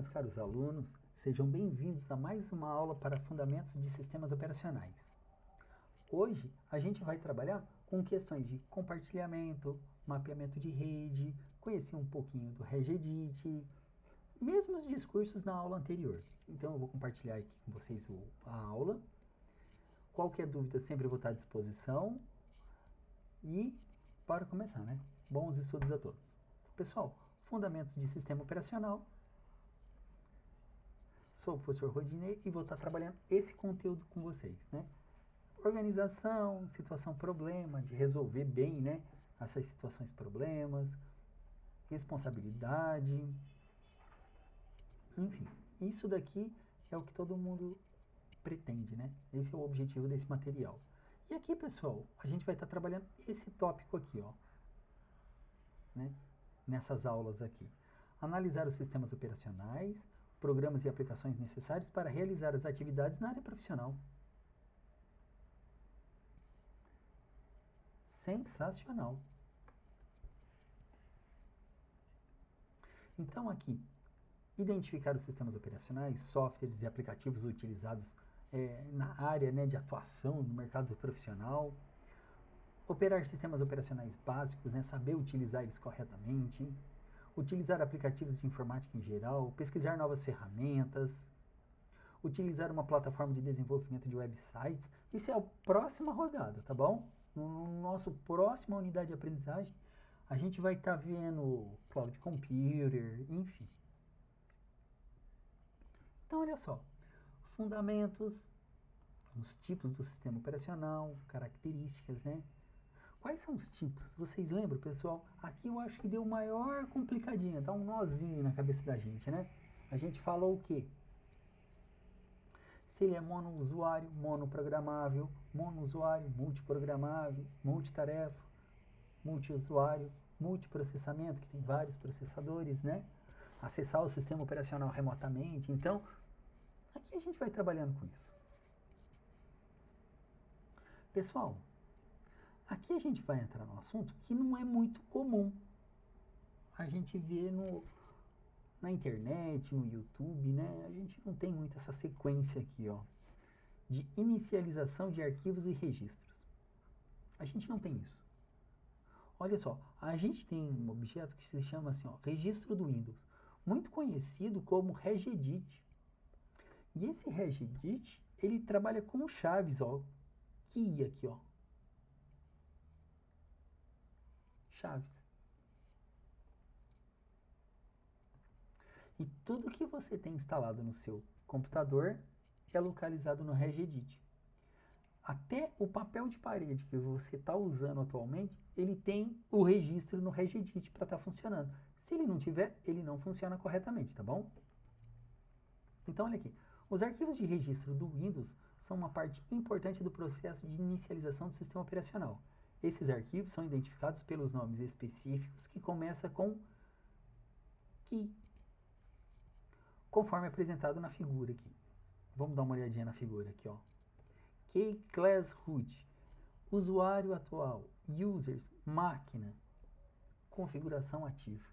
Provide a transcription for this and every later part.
meus caros alunos, sejam bem-vindos a mais uma aula para Fundamentos de Sistemas Operacionais. Hoje a gente vai trabalhar com questões de compartilhamento, mapeamento de rede, conhecer um pouquinho do Regedit, mesmos discursos na aula anterior. Então eu vou compartilhar aqui com vocês a aula. Qualquer dúvida sempre vou estar à disposição. E para começar, né? Bons estudos a todos. Pessoal, Fundamentos de Sistema Operacional. Sou o professor Rodinei e vou estar trabalhando esse conteúdo com vocês, né? Organização, situação, problema, de resolver bem, né? Essas situações, problemas, responsabilidade, enfim. Isso daqui é o que todo mundo pretende, né? Esse é o objetivo desse material. E aqui, pessoal, a gente vai estar trabalhando esse tópico aqui, ó, né? Nessas aulas aqui. Analisar os sistemas operacionais, programas e aplicações necessários para realizar as atividades na área profissional. Sensacional! Então aqui, identificar os sistemas operacionais, softwares e aplicativos utilizados na área, né, de atuação no mercado profissional. Operar sistemas operacionais básicos, né, saber utilizar eles corretamente. Utilizar aplicativos de informática em geral, pesquisar novas ferramentas, utilizar uma plataforma de desenvolvimento de websites. Isso é a próxima rodada, tá bom? No nosso próxima unidade de aprendizagem, a gente vai estar vendo cloud computer, enfim. Então, olha só, fundamentos, os tipos do sistema operacional, características, né? Quais são os tipos? Vocês lembram, pessoal? Aqui eu acho que deu maior complicadinha, dá um nozinho na cabeça da gente, né? A gente falou o quê? Se ele é monousuário, monoprogramável, monousuário, multiprogramável, multitarefa, multiusuário, multiprocessamento, que tem vários processadores, né? Acessar o sistema operacional remotamente. Então, aqui a gente vai trabalhando com isso. Pessoal, aqui a gente vai entrar num assunto que não é muito comum a gente ver na internet, no YouTube, né? A gente não tem muito essa sequência aqui, ó, de inicialização de arquivos e registros. A gente não tem isso. Olha só, a gente tem um objeto que se chama assim, ó, registro do Windows, muito conhecido como Regedit. E esse Regedit, ele trabalha com chaves, ó, que aqui, ó, chaves. E tudo que você tem instalado no seu computador é localizado no Regedit. Até o papel de parede que você está usando atualmente, ele tem o registro no Regedit para estar funcionando. Se ele não tiver, ele não funciona corretamente, tá bom? Então, olha aqui. Os arquivos de registro do Windows são uma parte importante do processo de inicialização do sistema operacional. Esses arquivos são identificados pelos nomes específicos que começam com key, conforme apresentado na figura aqui. Vamos dar uma olhadinha na figura aqui, ó. Key class root, usuário atual, users, máquina, configuração ativa.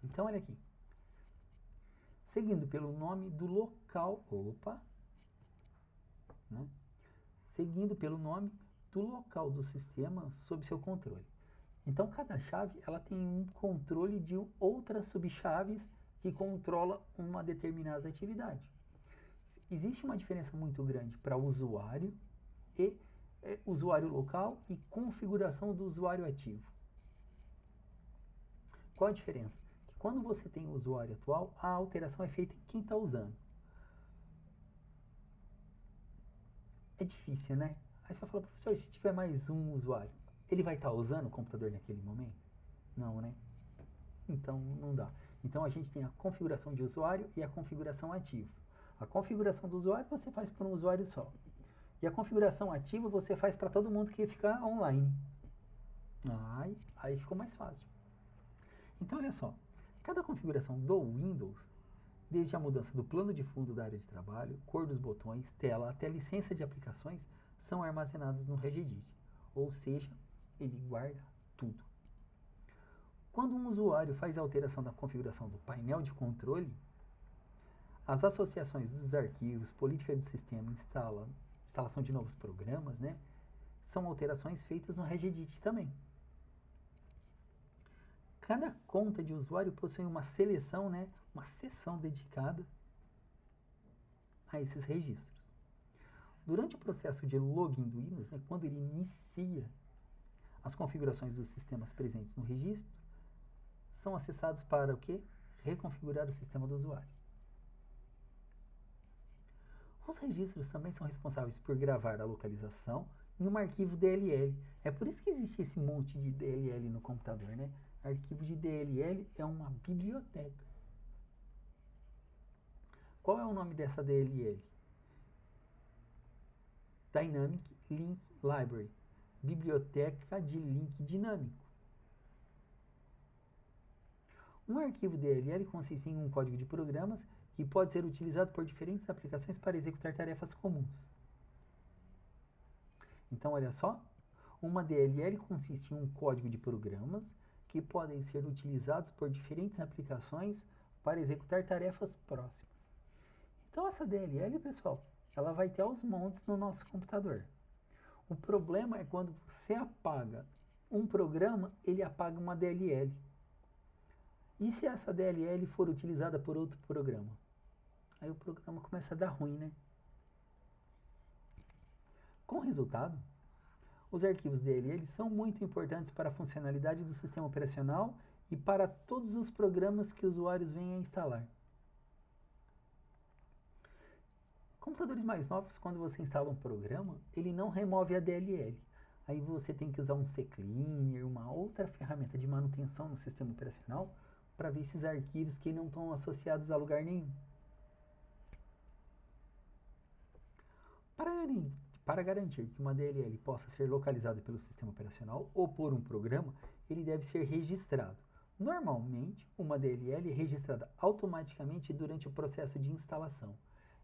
Então, olha aqui. Seguindo pelo nome do local, né? Seguindo pelo nome do local do sistema sob seu controle. Então, cada chave ela tem um controle de outras subchaves que controla uma determinada atividade. Existe uma diferença muito grande para usuário e usuário local e configuração do usuário ativo. Qual a diferença? Que quando você tem o usuário atual, a alteração é feita em quem está usando. É difícil, né? Aí você vai falar, professor, se tiver mais um usuário, ele vai estar usando o computador naquele momento? Não, né? Então, não dá. Então, a gente tem a configuração de usuário e a configuração ativa. A configuração do usuário você faz para um usuário só. E a configuração ativa você faz para todo mundo que ficar online. Aí ficou mais fácil. Então, olha só. Cada configuração do Windows, desde a mudança do plano de fundo da área de trabalho, cor dos botões, tela, até licença de aplicações, são armazenados no Regedit. Ou seja, ele guarda tudo. Quando um usuário faz a alteração da configuração do painel de controle, as associações dos arquivos, política de sistema, instalação de novos programas, né, são alterações feitas no Regedit também. Cada conta de usuário possui uma seleção, né, uma seção dedicada a esses registros. Durante o processo de login do Windows, né, quando ele inicia as configurações dos sistemas presentes no registro, são acessados para o quê? Reconfigurar o sistema do usuário. Os registros também são responsáveis por gravar a localização em um arquivo DLL. É por isso que existe esse monte de DLL no computador, né? Arquivo de DLL é uma biblioteca. Qual é o nome dessa DLL? Dynamic Link Library, biblioteca de link dinâmico. Um arquivo DLL consiste em um código de programas que pode ser utilizado por diferentes aplicações para executar tarefas comuns. Então, olha só, uma DLL consiste em um código de programas que podem ser utilizados por diferentes aplicações para executar tarefas próximas. Então, essa DLL, pessoal, ela vai ter aos montes no nosso computador. O problema é quando você apaga um programa, ele apaga uma DLL. E se essa DLL for utilizada por outro programa? Aí o programa começa a dar ruim, né? Com o resultado, os arquivos DLL são muito importantes para a funcionalidade do sistema operacional e para todos os programas que usuários venham a instalar. Computadores mais novos, quando você instala um programa, ele não remove a DLL. Aí você tem que usar um CCleaner, uma outra ferramenta de manutenção no sistema operacional para ver esses arquivos que não estão associados a lugar nenhum. Para garantir que uma DLL possa ser localizada pelo sistema operacional ou por um programa, ele deve ser registrado. Normalmente, uma DLL é registrada automaticamente durante o processo de instalação.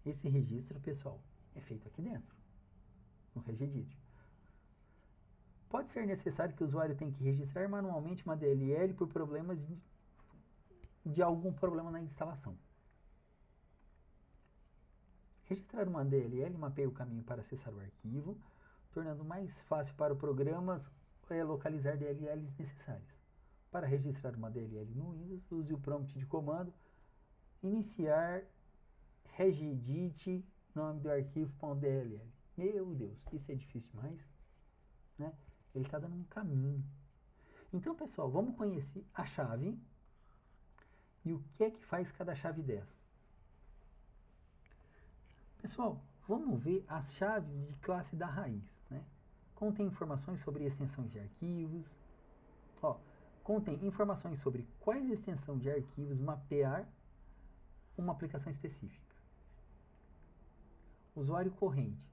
Esse registro, pessoal, é feito aqui dentro, no Regedit. Pode ser necessário que o usuário tenha que registrar manualmente uma DLL por problemas de algum problema na instalação. Registrar uma DLL mapeia o caminho para acessar o arquivo, tornando mais fácil para o programa localizar DLLs necessárias. Para registrar uma DLL no Windows, use o prompt de comando iniciar regedit nome do arquivo.dll. Meu Deus, isso é difícil demais, né? Ele está dando um caminho. Então, pessoal, vamos conhecer a chave e o que é que faz cada chave dessa. Pessoal, vamos ver as chaves de classe da raiz, né? Contém informações sobre extensões de arquivos. Contém informações sobre quais extensões de arquivos mapear uma aplicação específica. Usuário corrente.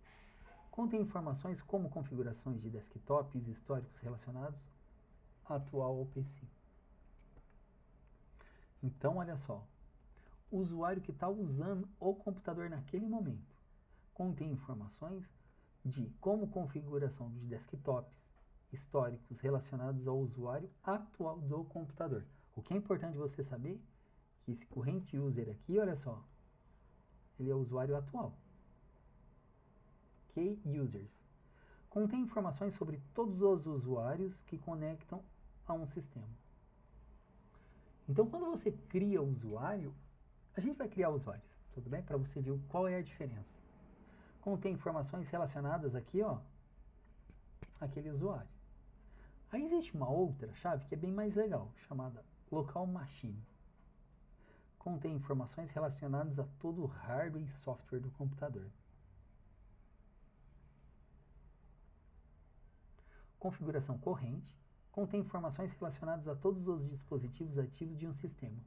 Contém informações como configurações de desktops históricos relacionados atual ao PC. Então, olha só. O usuário que está usando o computador naquele momento. Contém informações de como configuração de desktops históricos relacionados ao usuário atual do computador. O que é importante você saber que esse current user aqui, olha só, ele é o usuário atual. Key users. Contém informações sobre todos os usuários que conectam a um sistema. Então, quando você cria o usuário, a gente vai criar usuários, tudo bem? Para você ver qual é a diferença. Contém informações relacionadas aqui, ó, àquele usuário. Aí existe uma outra chave que é bem mais legal, chamada local machine. Contém informações relacionadas a todo o hardware e software do computador. Configuração corrente. Contém informações relacionadas a todos os dispositivos ativos de um sistema.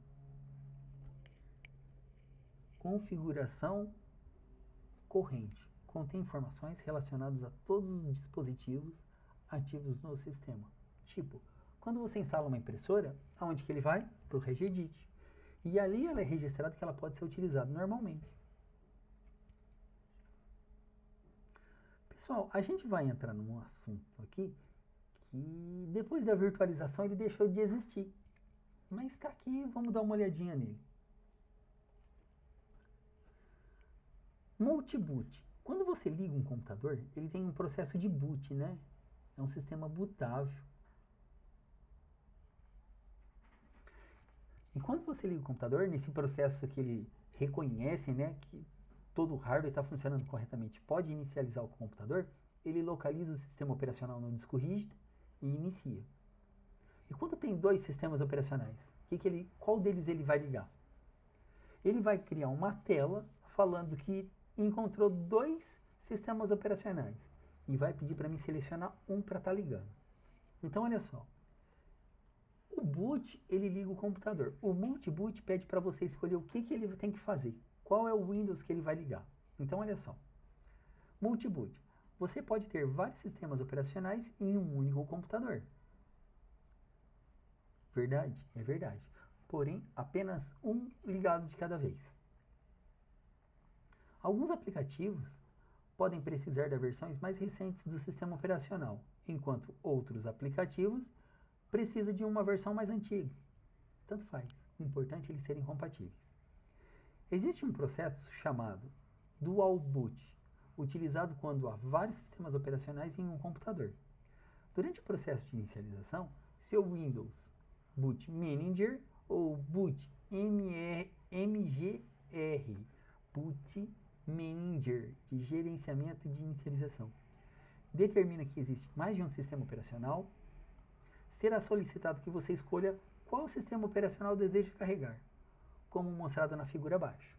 Configuração corrente. Contém informações relacionadas a todos os dispositivos ativos no sistema. Tipo, quando você instala uma impressora, aonde que ele vai? Para o Regedit. E ali ela é registrada que ela pode ser utilizada normalmente. Pessoal, a gente vai entrar num assunto aqui que depois da virtualização ele deixou de existir. mas está aqui, vamos dar uma olhadinha nele. Multiboot. Quando você liga um computador, ele tem um processo de boot, né? É um sistema bootável. E quando você liga o computador, nesse processo que ele reconhece, né, que todo o hardware está funcionando corretamente, pode inicializar o computador, ele localiza o sistema operacional no disco rígido e inicia. E quando tem dois sistemas operacionais, qual deles ele vai ligar? Ele vai criar uma tela falando que encontrou dois sistemas operacionais e vai pedir para mim selecionar um para estar ligando. Então, olha só. O boot, ele liga o computador. O multiboot pede para você escolher o que ele tem que fazer. Qual é o Windows que ele vai ligar. Então, olha só. Multiboot. Você pode ter vários sistemas operacionais em um único computador. Verdade? É verdade. Porém, apenas um ligado de cada vez. Alguns aplicativos podem precisar de versões mais recentes do sistema operacional, enquanto outros aplicativos precisam de uma versão mais antiga. Tanto faz. O importante é eles serem compatíveis. Existe um processo chamado Dual Boot, utilizado quando há vários sistemas operacionais em um computador. Durante o processo de inicialização, seu Windows Boot Manager ou Boot MGR, Boot Manager, de gerenciamento de inicialização, determina que existe mais de um sistema operacional. Será solicitado que você escolha qual sistema operacional deseja carregar, como mostrado na figura abaixo.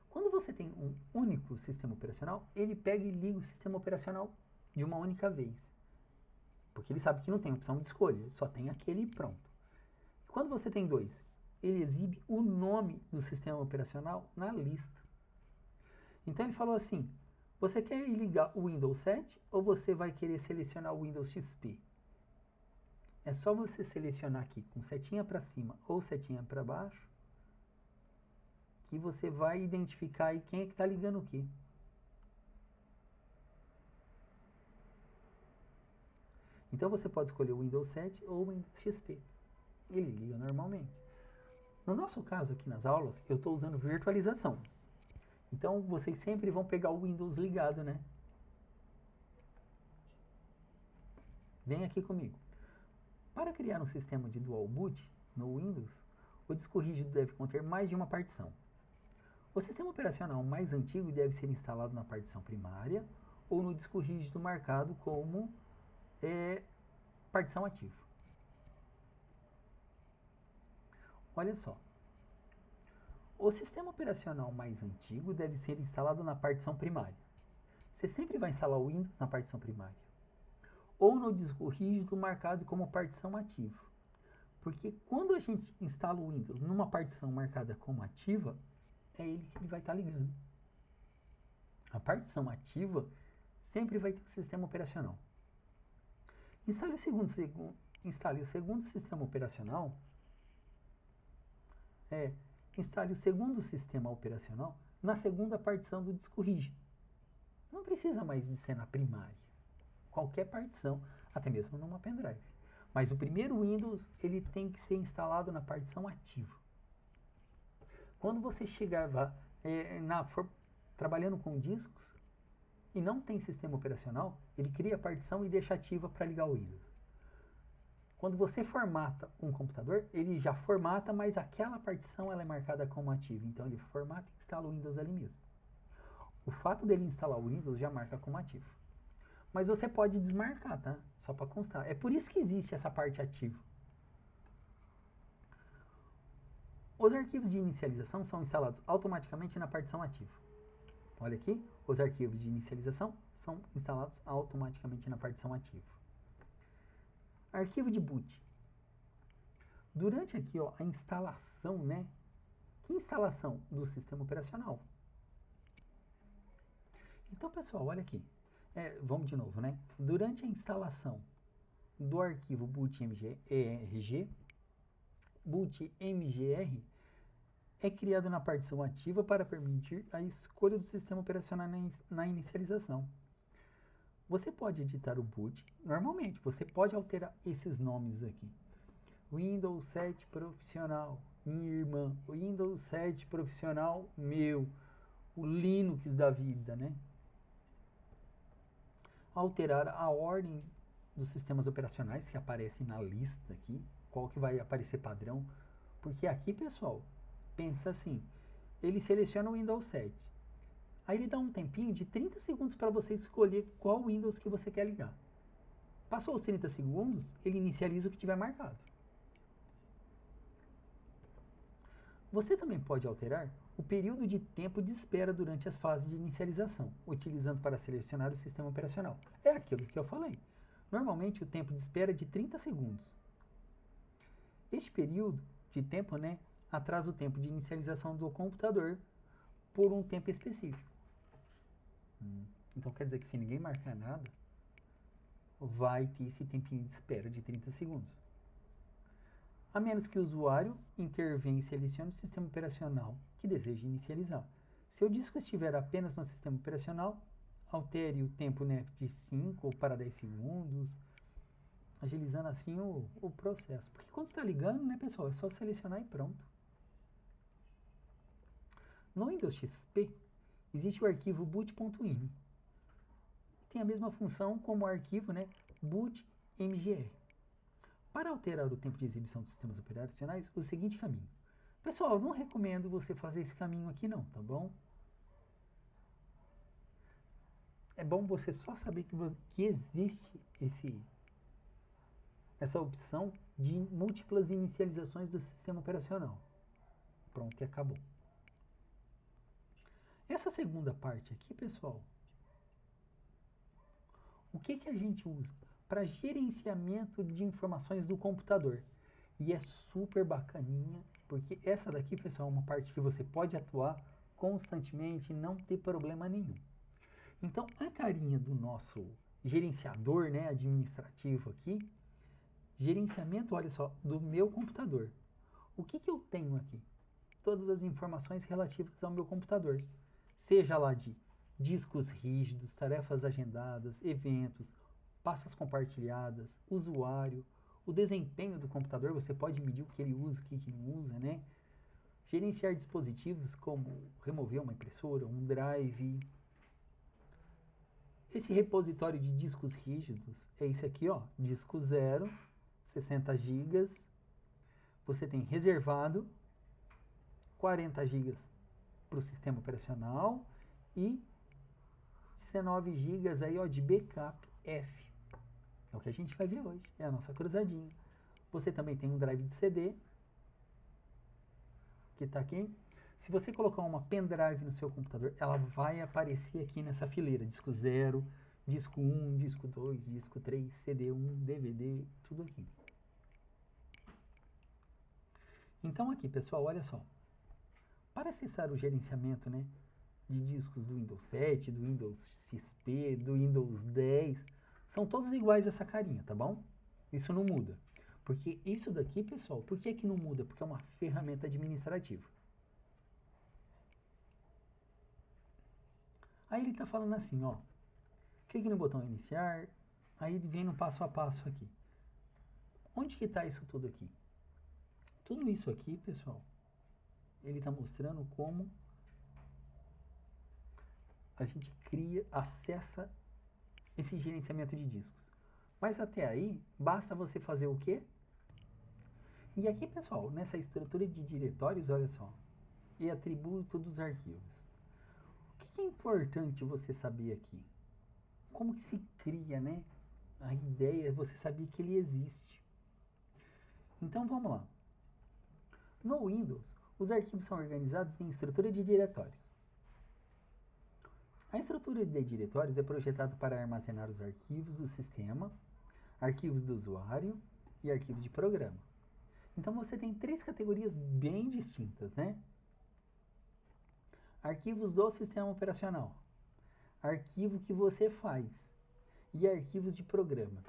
Quando você tem um único sistema operacional, ele pega e liga o sistema operacional de uma única vez, porque ele sabe que não tem opção de escolha, só tem aquele e pronto. Quando você tem dois, ele exibe o nome do sistema operacional na lista. Então ele falou assim: você quer ligar o Windows 7 ou você vai querer selecionar o Windows XP? É só você selecionar aqui com setinha para cima ou setinha para baixo que você vai identificar aí quem é que está ligando o quê. Então você pode escolher o Windows 7 ou o Windows XP. Ele liga normalmente. No nosso caso aqui nas aulas, eu estou usando virtualização. Então vocês sempre vão pegar o Windows ligado, né? Vem aqui comigo. Para criar um sistema de dual boot no Windows, o disco rígido deve conter mais de uma partição. O sistema operacional mais antigo deve ser instalado na partição primária ou no disco rígido marcado como partição ativa. Olha só. O sistema operacional mais antigo deve ser instalado na partição primária. Você sempre vai instalar o Windows na partição primária. Ou no disco rígido marcado como partição ativa. Porque quando a gente instala o Windows numa partição marcada como ativa, é ele que ele vai estar ligando. A partição ativa sempre vai ter um sistema operacional. Instale o segundo sistema operacional. Instale o segundo sistema operacional na segunda partição do disco rígido. Não precisa mais de ser na primária. Qualquer partição, até mesmo numa pendrive. Mas o primeiro Windows, ele tem que ser instalado na partição ativa. Quando você chegar for trabalhando com discos e não tem sistema operacional, ele cria a partição e deixa ativa para ligar o Windows. Quando você formata um computador, ele já formata, mas aquela partição ela é marcada como ativa. Então ele formata e instala o Windows ali mesmo. O fato dele instalar o Windows já marca como ativo. Mas você pode desmarcar, tá? Só para constar. É por isso que existe essa parte ativa. Os arquivos de inicialização são instalados automaticamente na partição ativa. Olha aqui, os arquivos de inicialização são instalados automaticamente na partição ativa. Arquivo de boot. Durante aqui, ó, a instalação, né? Que instalação? Do sistema operacional. Então, pessoal, olha aqui. Vamos de novo, né? Durante a instalação do arquivo bootmgr, bootmgr é criado na partição ativa para permitir a escolha do sistema operacional na inicialização. Você pode editar o boot normalmente, você pode alterar esses nomes aqui. Windows 7 profissional, minha irmã. Windows 7 profissional, meu. O Linux da vida, né? Alterar a ordem dos sistemas operacionais que aparecem na lista aqui. Qual que vai aparecer padrão? Porque aqui, pessoal, pensa assim. Ele seleciona o Windows 7. Aí ele dá um tempinho de 30 segundos para você escolher qual Windows que você quer ligar. Passou os 30 segundos, ele inicializa o que tiver marcado. Você também pode alterar o período de tempo de espera durante as fases de inicialização, utilizando para selecionar o sistema operacional. É aquilo que eu falei. Normalmente o tempo de espera é de 30 segundos. Este período de tempo, né, atrasa o tempo de inicialização do computador por um tempo específico. Então quer dizer que se ninguém marcar nada, vai ter esse tempinho de espera de 30 segundos. A menos que o usuário intervenha e selecione o sistema operacional que deseja inicializar. Se o disco estiver apenas no sistema operacional, altere o tempo, né, de 5 para 10 segundos, agilizando assim o processo. Porque quando está ligando, né, pessoal, é só selecionar e pronto. No Windows XP, existe o arquivo boot.ini. Tem a mesma função como o arquivo, né, boot.mgr. Para alterar o tempo de exibição dos sistemas operacionais, o seguinte caminho. Pessoal, não recomendo você fazer esse caminho aqui não, tá bom? É bom você só saber que existe essa opção de múltiplas inicializações do sistema operacional. Pronto, e acabou. Essa segunda parte aqui, pessoal, o que a gente usa? Para gerenciamento de informações do computador. E é super bacaninha, porque essa daqui, pessoal, é uma parte que você pode atuar constantemente e não ter problema nenhum. Então, a carinha do nosso gerenciador, né, administrativo aqui, gerenciamento, olha só, do meu computador. O que eu tenho aqui? Todas as informações relativas ao meu computador. Seja lá de discos rígidos, tarefas agendadas, eventos, pastas compartilhadas, usuário, o desempenho do computador, você pode medir o que ele usa, o que não usa, né? Gerenciar dispositivos como remover uma impressora, um drive. Esse repositório de discos rígidos é esse aqui, ó, disco 0, 60 GB. Você tem reservado 40 GB para o sistema operacional e 19 GB aí, ó, de backup F. É o que a gente vai ver hoje, é a nossa cruzadinha. Você também tem um drive de CD, que está aqui. Se você colocar uma pendrive no seu computador, ela vai aparecer aqui nessa fileira, disco 0, disco 1, disco 2, disco 3, CD1, DVD, tudo aqui. Então aqui, pessoal, olha só. Para acessar o gerenciamento, né, de discos do Windows 7, do Windows XP, do Windows 10, são todos iguais essa carinha, tá bom? Isso não muda. Porque isso daqui, pessoal, por que não muda? Porque é uma ferramenta administrativa. Aí ele está falando assim, ó. Clique no botão iniciar, aí ele vem no passo a passo aqui. Onde que está isso tudo aqui? Tudo isso aqui, pessoal, ele está mostrando como a gente acessa esse gerenciamento de discos. Mas até aí, basta você fazer o quê? E aqui, pessoal, nessa estrutura de diretórios, olha só, e atributo dos arquivos. O que é importante você saber aqui? Como que se cria, né? A ideia é você saber que ele existe. Então, vamos lá. No Windows, os arquivos são organizados em estrutura de diretórios. A estrutura de diretórios é projetada para armazenar os arquivos do sistema, arquivos do usuário e arquivos de programa. Então você tem três categorias bem distintas, né? Arquivos do sistema operacional, arquivo que você faz e arquivos de programa.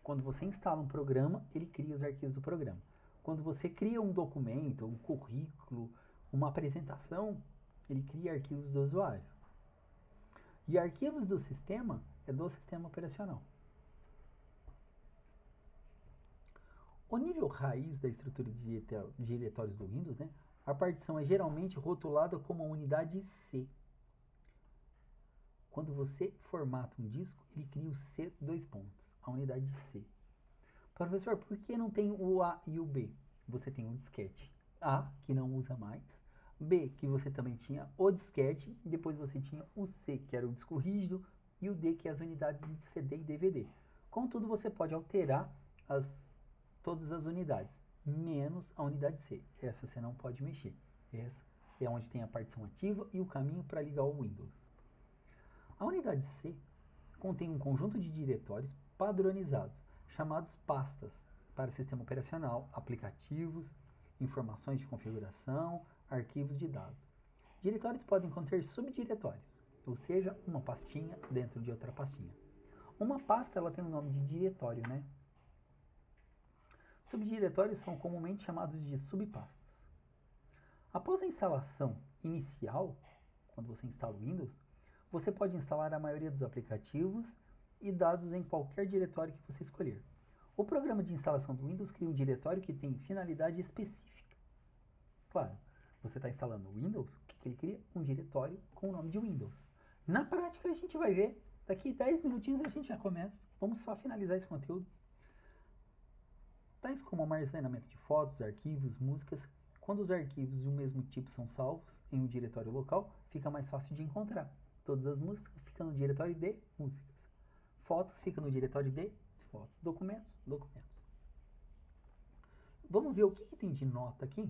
Quando você instala um programa, ele cria os arquivos do programa. Quando você cria um documento, um currículo, uma apresentação, ele cria arquivos do usuário. E arquivos do sistema é do sistema operacional. O nível raiz da estrutura de diretórios do Windows, né? A partição é geralmente rotulada como a unidade C. Quando você formata um disco, ele cria o C, dois pontos, a unidade C. Professor, por que não tem o A e o B? Você tem um disquete A, que não usa mais, B, que você também tinha o disquete, depois você tinha o C, que era o disco rígido, e o D, que é as unidades de CD e DVD. Contudo, você pode alterar todas as unidades, menos a unidade C. Essa você não pode mexer. Essa é onde tem a partição ativa e o caminho para ligar o Windows. A unidade C contém um conjunto de diretórios padronizados, chamados pastas, para sistema operacional, aplicativos, informações de configuração, arquivos de dados. Diretórios podem conter subdiretórios, ou seja, uma pastinha dentro de outra pastinha. Uma pasta ela tem o nome de diretório, né? Subdiretórios são comumente chamados de subpastas. Após a instalação inicial, quando você instala o Windows, você pode instalar a maioria dos aplicativos e dados em qualquer diretório que você escolher. O programa de instalação do Windows cria um diretório que tem finalidade específica. Claro, você está instalando o Windows, o que ele cria? Um diretório com o nome de Windows. Na prática, a gente vai ver, daqui 10 minutinhos a gente já começa. Vamos só finalizar esse conteúdo. Tais como armazenamento de fotos, arquivos, músicas. Quando os arquivos de um mesmo tipo são salvos em um diretório local, fica mais fácil de encontrar. Todas as músicas ficam no diretório de músicas. Fotos ficam no diretório de fotos. Documentos, documentos. Vamos ver o que tem de nota aqui?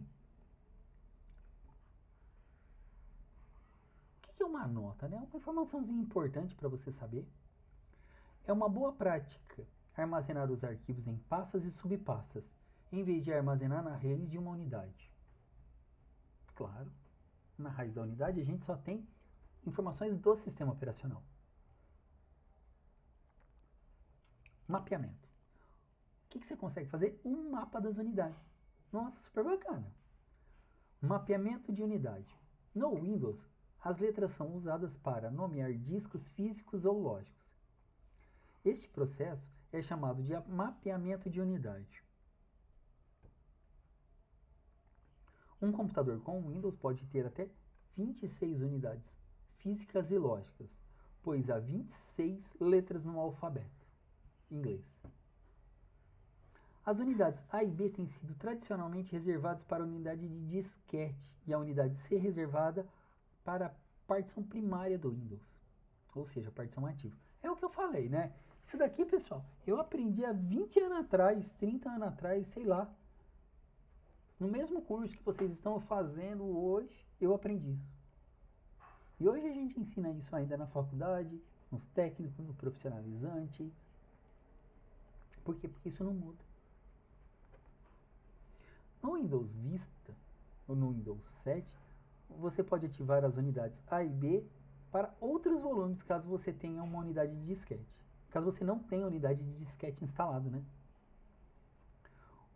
O que é uma nota, né? Uma informaçãozinha importante para você saber. É uma boa prática armazenar os arquivos em pastas e subpastas, em vez de armazenar na raiz de uma unidade. Claro, na raiz da unidade a gente só tem informações do sistema operacional. Mapeamento. O que você consegue fazer? Um mapa das unidades. Nossa, super bacana. Mapeamento de unidade. No Windows, as letras são usadas para nomear discos físicos ou lógicos. Este processo é chamado de mapeamento de unidade. Um computador com Windows pode ter até 26 unidades físicas e lógicas, pois há 26 letras no alfabeto inglês. As unidades A e B têm sido tradicionalmente reservadas para a unidade de disquete e a unidade C reservada para a partição primária do Windows, ou seja, a partição ativa. É o que eu falei, né? Isso daqui, pessoal, eu aprendi há 20 anos atrás, 30 anos atrás, sei lá. No mesmo curso que vocês estão fazendo hoje, eu aprendi isso. E hoje a gente ensina isso ainda na faculdade, nos técnicos, no profissionalizante. Por quê? Porque isso não muda. No Windows Vista, ou no Windows 7, você pode ativar as unidades A e B para outros volumes, caso você tenha uma unidade de disquete. Caso você não tenha unidade de disquete instalado, né?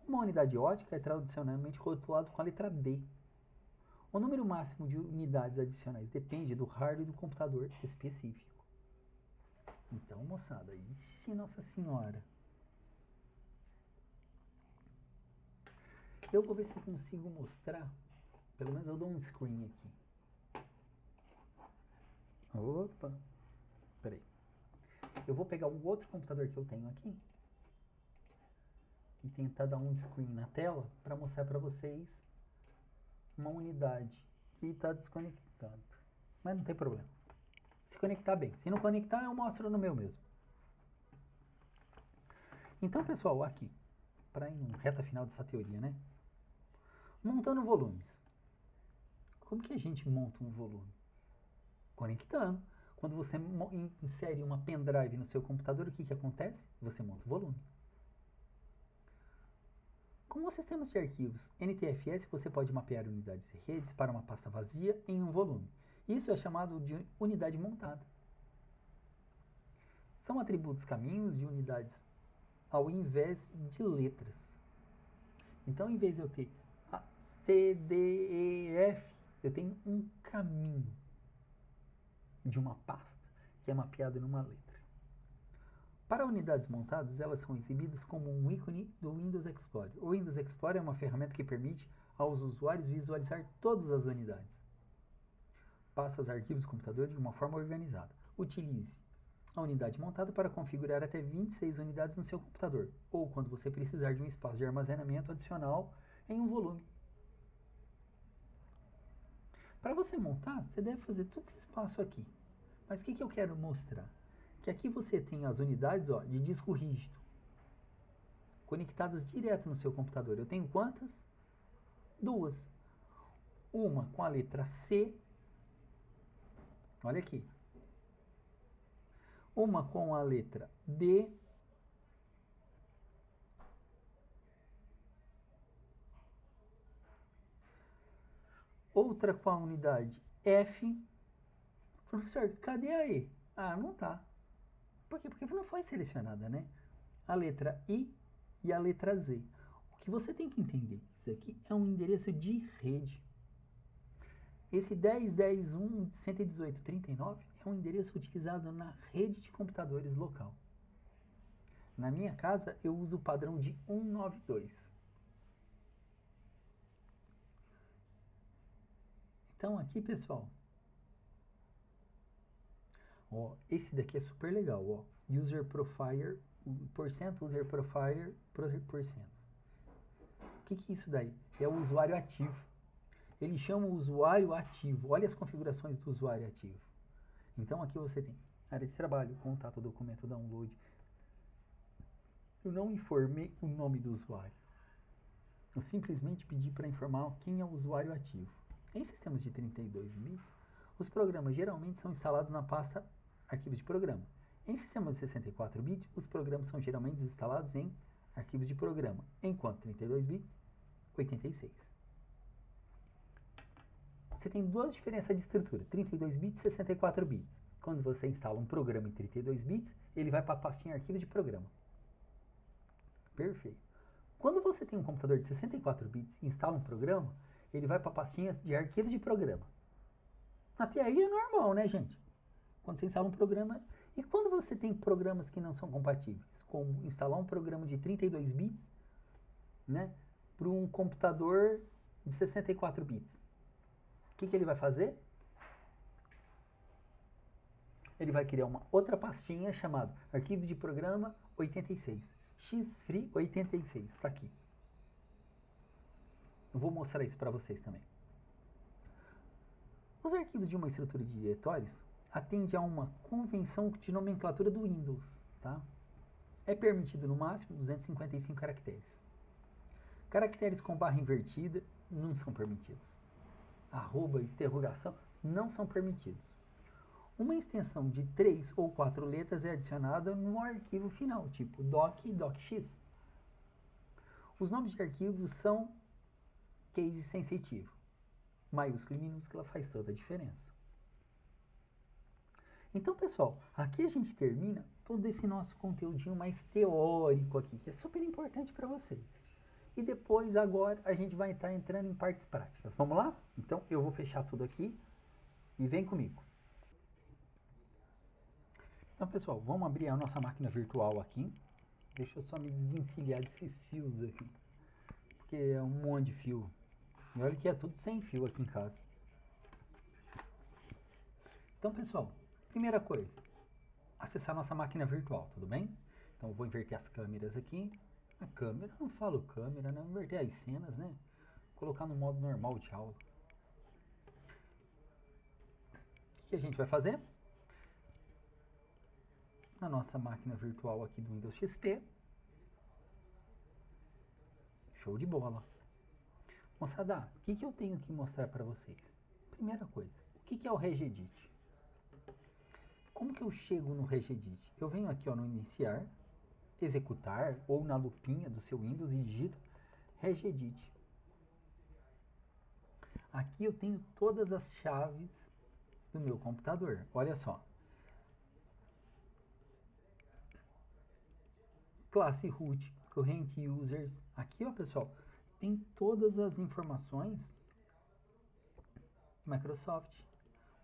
Uma unidade ótica é tradicionalmente rotulado com a letra D. O número máximo de unidades adicionais depende do hardware do computador específico. Então, moçada, ixi, Nossa Senhora. Eu vou ver se eu consigo mostrar. Pelo menos eu dou um screen aqui. Opa. Peraí. Eu vou pegar um outro computador que eu tenho aqui e tentar dar um screen na tela para mostrar para vocês uma unidade que está desconectado. Mas não tem problema. Se conectar bem. Se não conectar, eu mostro no meu mesmo. Então, pessoal, aqui, para ir no reta final dessa teoria, né? Montando volumes. Como que a gente monta um volume? Conectando. Quando você insere uma pendrive no seu computador, o que acontece? Você monta o volume. Com os sistemas de arquivos NTFS, você pode mapear unidades e redes para uma pasta vazia em um volume. Isso é chamado de unidade montada. São atributos caminhos de unidades ao invés de letras. Então, em vez de eu ter a C, D, E, F, eu tenho um caminho de uma pasta que é mapeado numa letra. Para unidades montadas, elas são exibidas como um ícone do Windows Explorer. O Windows Explorer é uma ferramenta que permite aos usuários visualizar todas as unidades. Passa os arquivos do computador de uma forma organizada. Utilize a unidade montada para configurar até 26 unidades no seu computador, ou quando você precisar de um espaço de armazenamento adicional em um volume. Para você montar, você deve fazer todo esse espaço aqui. Mas o que eu quero mostrar? Que aqui você tem as unidades de disco rígido, conectadas direto no seu computador. Eu tenho quantas? 2. Uma com a letra C, olha aqui. Uma com a letra D. Outra com a unidade F. Professor, cadê a E? Ah, não tá. Por quê? Porque não foi selecionada, né? A letra I e a letra Z. O que você tem que entender, isso aqui é um endereço de rede. Esse 10.10.1.118.39 é um endereço utilizado na rede de computadores local. Na minha casa, eu uso o padrão de 192. Então, aqui, pessoal, esse daqui é super legal, User Profiler, user profiler %. O que é isso daí? É o usuário ativo. Ele chama o usuário ativo. Olha as configurações do usuário ativo. Então aqui você tem área de trabalho, contato, documento, download. Eu não informei o nome do usuário. Eu simplesmente pedi para informar quem é o usuário ativo. Em sistemas de 32 bits, os programas geralmente são instalados na pasta arquivo de programa. Em sistemas de 64 bits, os programas são geralmente instalados em arquivos de programa, enquanto 32 bits, 86. Você tem duas diferenças de estrutura, 32 bits e 64 bits. Quando você instala um programa em 32 bits, ele vai para a pastinha arquivos de programa. Perfeito. Quando você tem um computador de 64 bits e instala um programa, ele vai para pastinhas de arquivos de programa. Até aí é normal, né, gente? Quando você instala um programa. E quando você tem programas que não são compatíveis, como instalar um programa de 32 bits, né, para um computador de 64 bits. O que ele vai fazer? Ele vai criar uma outra pastinha chamada Arquivos de Programa 86. Xfree 86, está aqui. Eu vou mostrar isso para vocês também. Os arquivos de uma estrutura de diretórios atendem a uma convenção de nomenclatura do Windows, tá? É permitido no máximo 255 caracteres. Caracteres com barra invertida não são permitidos. Arroba, interrogação não são permitidos. Uma extensão de 3 ou 4 letras é adicionada no arquivo final, tipo doc e docx. Os nomes de arquivos são case sensitivo. Maiúscula e minúscula faz toda a diferença. Então, pessoal, aqui a gente termina todo esse nosso conteúdinho mais teórico aqui, que é super importante para vocês. E depois, agora, a gente vai estar entrando em partes práticas. Vamos lá? Então, eu vou fechar tudo aqui e vem comigo. Então, pessoal, vamos abrir a nossa máquina virtual aqui. Deixa eu só me desvencilhar desses fios aqui, porque é um monte de fio. E olha que é tudo sem fio aqui em casa. Então, pessoal, primeira coisa, acessar nossa máquina virtual, tudo bem? Então, eu vou inverter as câmeras aqui. A câmera, não falo câmera, né? Inverter as cenas, né? Colocar no modo normal de aula. O que a gente vai fazer? Na nossa máquina virtual aqui do Windows XP. Show de bola. Moçada, o que eu tenho que mostrar para vocês? Primeira coisa, o que é o regedit? Como que eu chego no regedit? Eu venho aqui no iniciar, executar ou na lupinha do seu Windows e digito regedit. Aqui eu tenho todas as chaves do meu computador. Olha só. Classe root, corrente users. Aqui, ó, pessoal, tem todas as informações Microsoft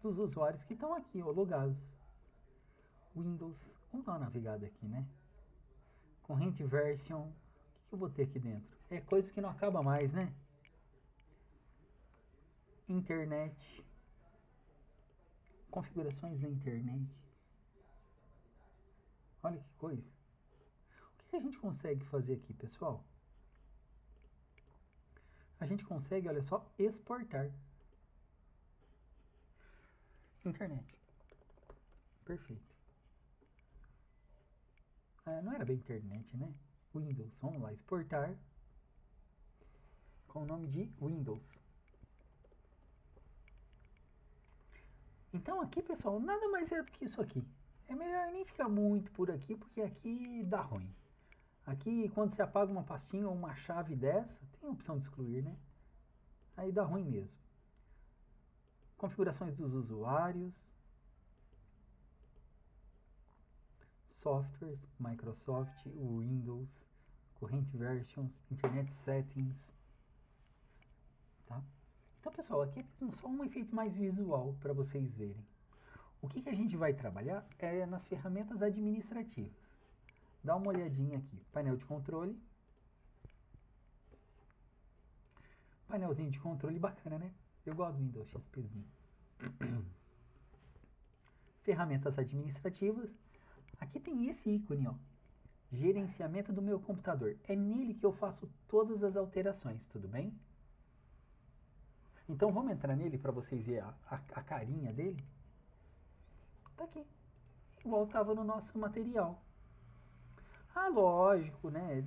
dos usuários que estão aqui, ó, logados. Windows, vamos dar uma navegada aqui, né? Corrente version. O que eu vou ter aqui dentro? É coisa que não acaba mais, né? Internet. Configurações da internet. Olha que coisa. O que a gente consegue fazer aqui, pessoal? A gente consegue, olha só, exportar. Internet. Perfeito. Não era bem internet, né? Windows. Vamos lá, exportar. Com o nome de Windows. Então aqui, pessoal, nada mais é do que isso aqui. É melhor nem ficar muito por aqui, porque aqui dá ruim. Aqui, quando você apaga uma pastinha ou uma chave dessa, tem a opção de excluir, né? Aí dá ruim mesmo. Configurações dos usuários. Softwares, Microsoft, Windows, corrente versions, Internet settings. Tá? Então, pessoal, aqui é mesmo só um efeito mais visual para vocês verem. O que a gente vai trabalhar é nas ferramentas administrativas. Dá uma olhadinha aqui. Painel de controle. Painelzinho de controle bacana, né? Eu gosto do Windows XPzinho. Ferramentas administrativas. Aqui tem esse ícone, ó. Gerenciamento do meu computador. É nele que eu faço todas as alterações, tudo bem? Então vamos entrar nele para vocês verem a carinha dele. Tá aqui. Igual estava no nosso material. Lógico, né?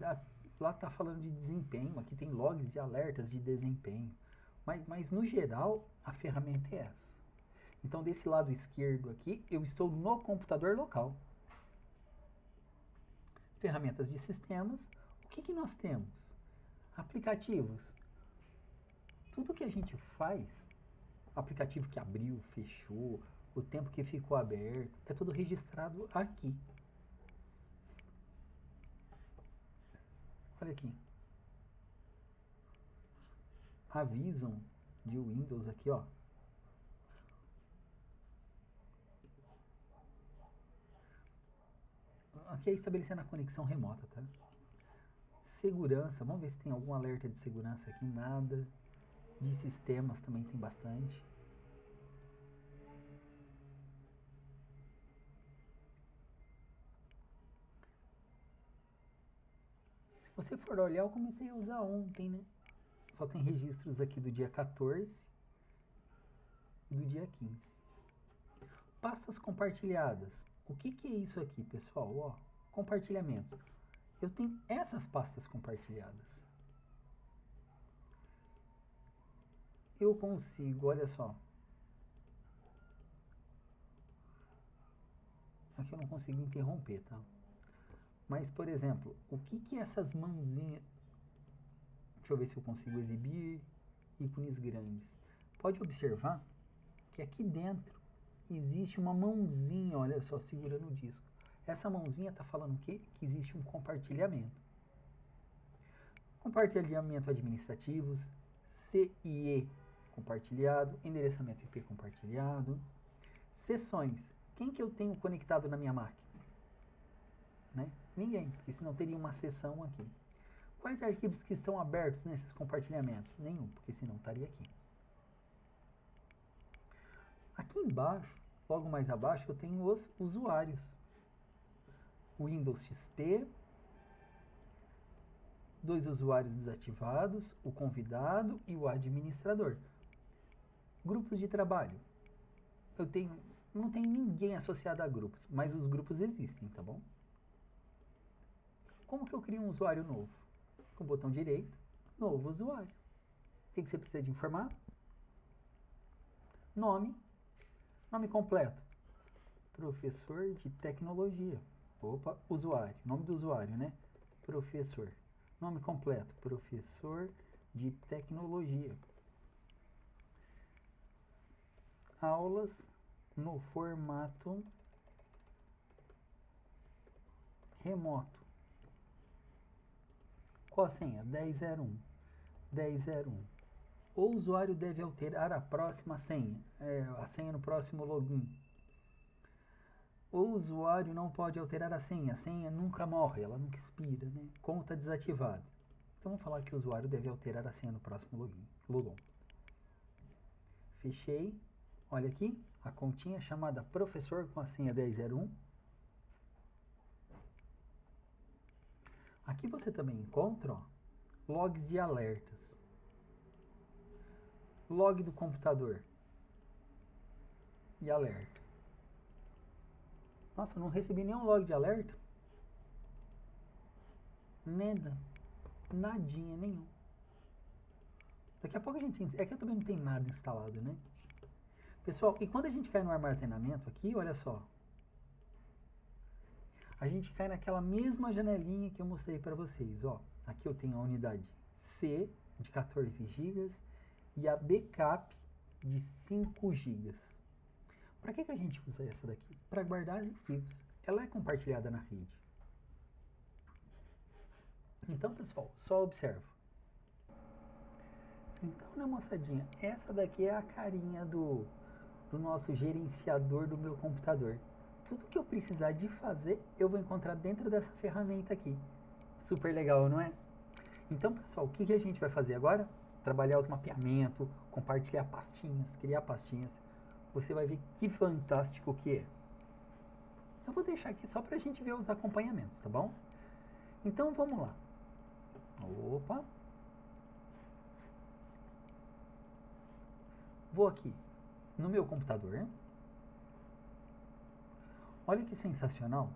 Lá tá falando de desempenho. Aqui tem logs de alertas de desempenho. Mas no geral, a ferramenta é essa. Então desse lado esquerdo aqui, eu estou no computador local. Ferramentas de sistemas. O que nós temos? Aplicativos. Tudo que a gente faz, aplicativo que abriu, fechou, o tempo que ficou aberto, é tudo registrado aqui. Olha aqui. Avisam de Windows aqui, ó. Aqui é estabelecendo a conexão remota, tá? Segurança, vamos ver se tem algum alerta de segurança aqui, nada. De sistemas também tem bastante. Se você for olhar, eu comecei a usar ontem, né? Só tem registros aqui do dia 14 e do dia 15. Pastas compartilhadas. O que é isso aqui, pessoal? Ó, compartilhamentos. Eu tenho essas pastas compartilhadas. Eu consigo, olha só. Aqui eu não consigo interromper, tá? Mas, por exemplo, o que é essas mãozinhas? Deixa eu ver se eu consigo exibir ícones grandes. Pode observar que aqui dentro existe uma mãozinha, olha só, segurando o disco. Essa mãozinha está falando o quê? Que existe um compartilhamento. Compartilhamento administrativos, CIE compartilhado, endereçamento IP compartilhado, sessões. Quem que eu tenho conectado na minha máquina? Né? Ninguém, porque senão teria uma sessão aqui. Quais arquivos que estão abertos nesses compartilhamentos? Nenhum, porque senão estaria aqui. Aqui embaixo, logo mais abaixo, eu tenho os usuários. Windows XP, 2 usuários desativados, o convidado e o administrador. Grupos de trabalho. Não tenho ninguém associado a grupos, mas os grupos existem, tá bom? Como que eu crio um usuário novo? Com o botão direito, novo usuário. O que você precisa de informar? Nome completo. Professor de tecnologia. Opa, usuário. Nome do usuário, né? Professor. Nome completo. Professor de tecnologia. Aulas no formato remoto. Qual a senha? 1001. 1001. O usuário deve alterar a próxima senha. A senha no próximo login. O usuário não pode alterar a senha nunca morre, ela nunca expira, né? Conta desativada. Então vamos falar que o usuário deve alterar a senha no próximo logon. Fechei. Olha aqui, a continha chamada professor com a senha 1001. Aqui você também encontra, ó, logs de alertas. Log do computador. E alerta. Nossa, não recebi nenhum log de alerta. Nada. Nadinha, nenhum. Daqui a pouco a gente... É que eu também não tenho nada instalado, né? Pessoal, e quando a gente cai no armazenamento aqui, olha só. A gente cai naquela mesma janelinha que eu mostrei para vocês, ó. Aqui eu tenho a unidade C de 14 GB e a backup de 5 GB. Para que a gente usa essa daqui? Para guardar arquivos. Ela é compartilhada na rede. Então, pessoal, só observa. Então, né, moçadinha, essa daqui é a carinha do nosso gerenciador do meu computador. Tudo que eu precisar de fazer, eu vou encontrar dentro dessa ferramenta aqui. Super legal, não é? Então, pessoal, o que a gente vai fazer agora? Trabalhar os mapeamentos, compartilhar pastinhas, criar pastinhas. Você vai ver que fantástico que é. Eu vou deixar aqui só para a gente ver os acompanhamentos, tá bom? Então, vamos lá. Opa. Vou aqui no meu computador. Olha que sensacional.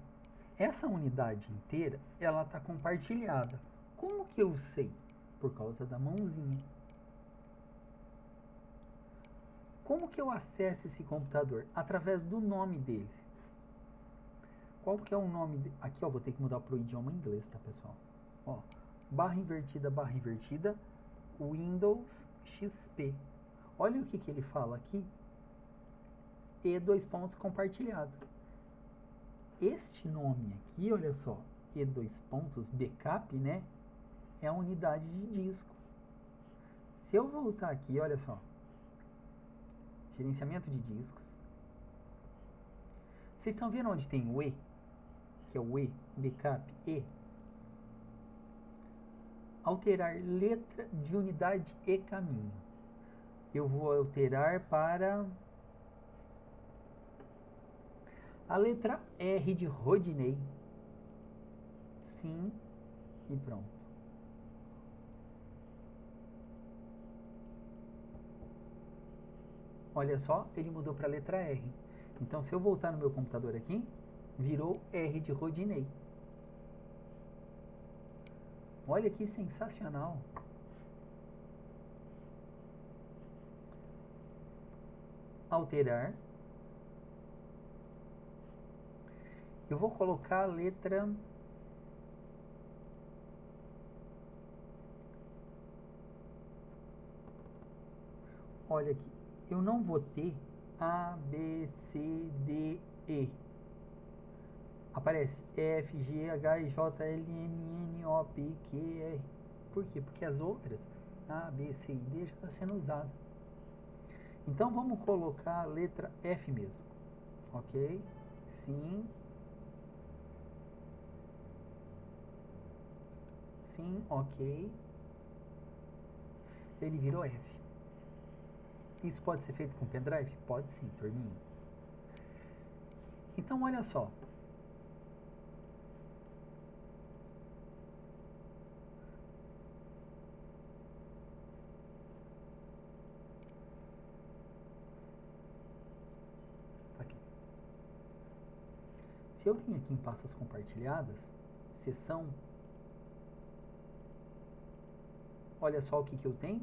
Essa unidade inteira, ela está compartilhada. Como que eu sei? Por causa da mãozinha. Como que eu acesso esse computador? Através do nome dele. Qual que é o nome? Aqui, ó, vou ter que mudar para o idioma inglês, tá, pessoal? Ó, barra invertida, Windows XP. Olha o que ele fala aqui. E dois pontos compartilhado. Este nome aqui, olha só, E dois pontos backup, né? É a unidade de disco. Se eu voltar aqui, olha só. Gerenciamento de discos. Vocês estão vendo onde tem o E? Que é o E, backup, E. Alterar letra de unidade e caminho. Eu vou alterar para a letra R de Rodinei. Sim. E pronto. Olha só, ele mudou para a letra R. Então, se eu voltar no meu computador aqui, virou R de Rodinei. Olha que sensacional. Alterar. Eu vou colocar a letra... Olha aqui. Eu não vou ter A, B, C, D, E. Aparece F, G, H, J, L, M, N, O, P, Q, R. Por quê? Porque as outras, A, B, C e D, já está sendo usada. Então, vamos colocar a letra F mesmo. Ok? Sim. Sim, ok. Ele virou F. Isso pode ser feito com pendrive? Pode sim, turminha. Então, olha só. Tá aqui. Se eu vim aqui em pastas compartilhadas, seção, olha só o que eu tenho.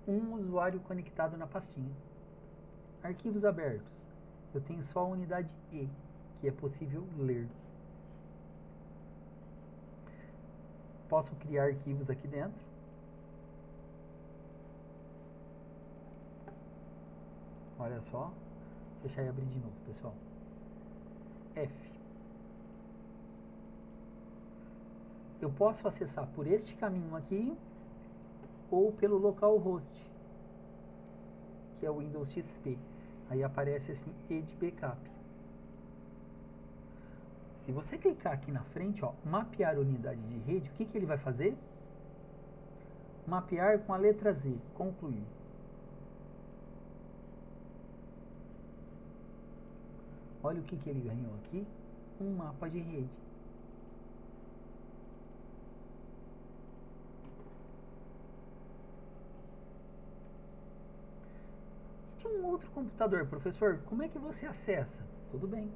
Um usuário conectado na pastinha. Arquivos abertos. Eu tenho só a unidade E, que é possível ler. Posso criar arquivos aqui dentro. Olha só. Fechar e abrir de novo, pessoal. F. Eu posso acessar por este caminho aqui ou pelo localhost, que é o Windows XP. Aí aparece assim, E de backup. Se você clicar aqui na frente, ó, mapear unidade de rede, o que ele vai fazer? Mapear com a letra Z, concluir. Olha o que ele ganhou aqui, um mapa de rede. E de um outro computador, professor, como é que você acessa? Tudo bem.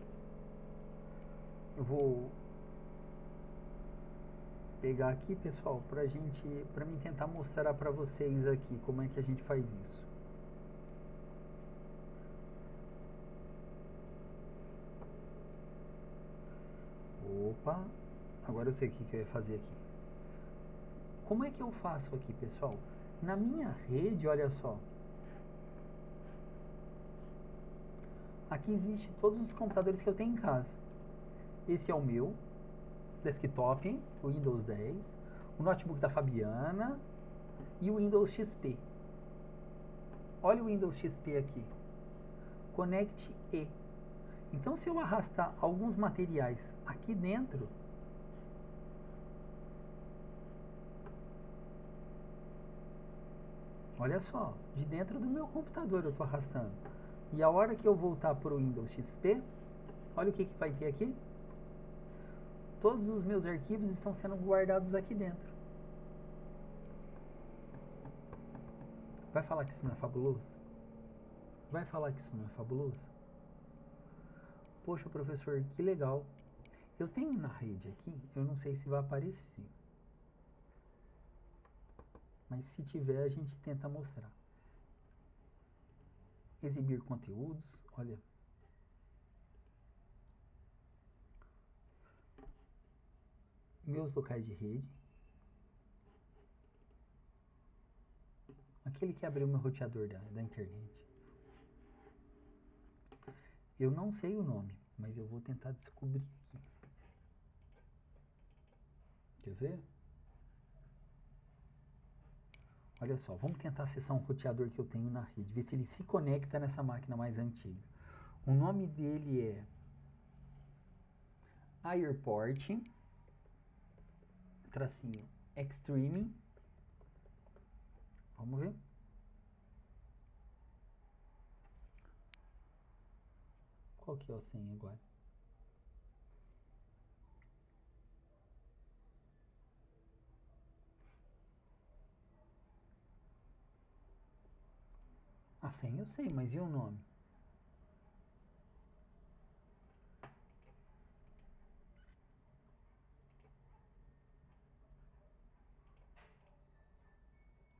Eu vou pegar aqui, pessoal, para mim tentar mostrar para vocês aqui como é que a gente faz isso. Opa, agora eu sei o que eu ia fazer aqui. Como é que eu faço aqui, pessoal? Na minha rede, olha só. Aqui existe todos os computadores que eu tenho em casa. Esse é o meu desktop, o Windows 10, o notebook da Fabiana e o Windows XP. Olha o Windows XP aqui. Conecte E. Então, se eu arrastar alguns materiais aqui dentro, olha só, de dentro do meu computador eu estou arrastando. E a hora que eu voltar para o Windows XP, olha o que vai ter aqui. Todos os meus arquivos estão sendo guardados aqui dentro. Vai falar que isso não é fabuloso? Vai falar que isso não é fabuloso? Poxa, professor, que legal. Eu tenho na rede aqui, eu não sei se vai aparecer. Mas se tiver, a gente tenta mostrar. Exibir conteúdos, olha. Meus locais de rede. Aquele que abriu meu roteador da internet. Eu não sei o nome, mas eu vou tentar descobrir aqui. Quer ver? Olha só, vamos tentar acessar um roteador que eu tenho na rede, ver se ele se conecta nessa máquina mais antiga. O nome dele é Airport, tracinho Extreme. Vamos ver? Qual que é a senha agora? A senha eu sei, mas e o nome?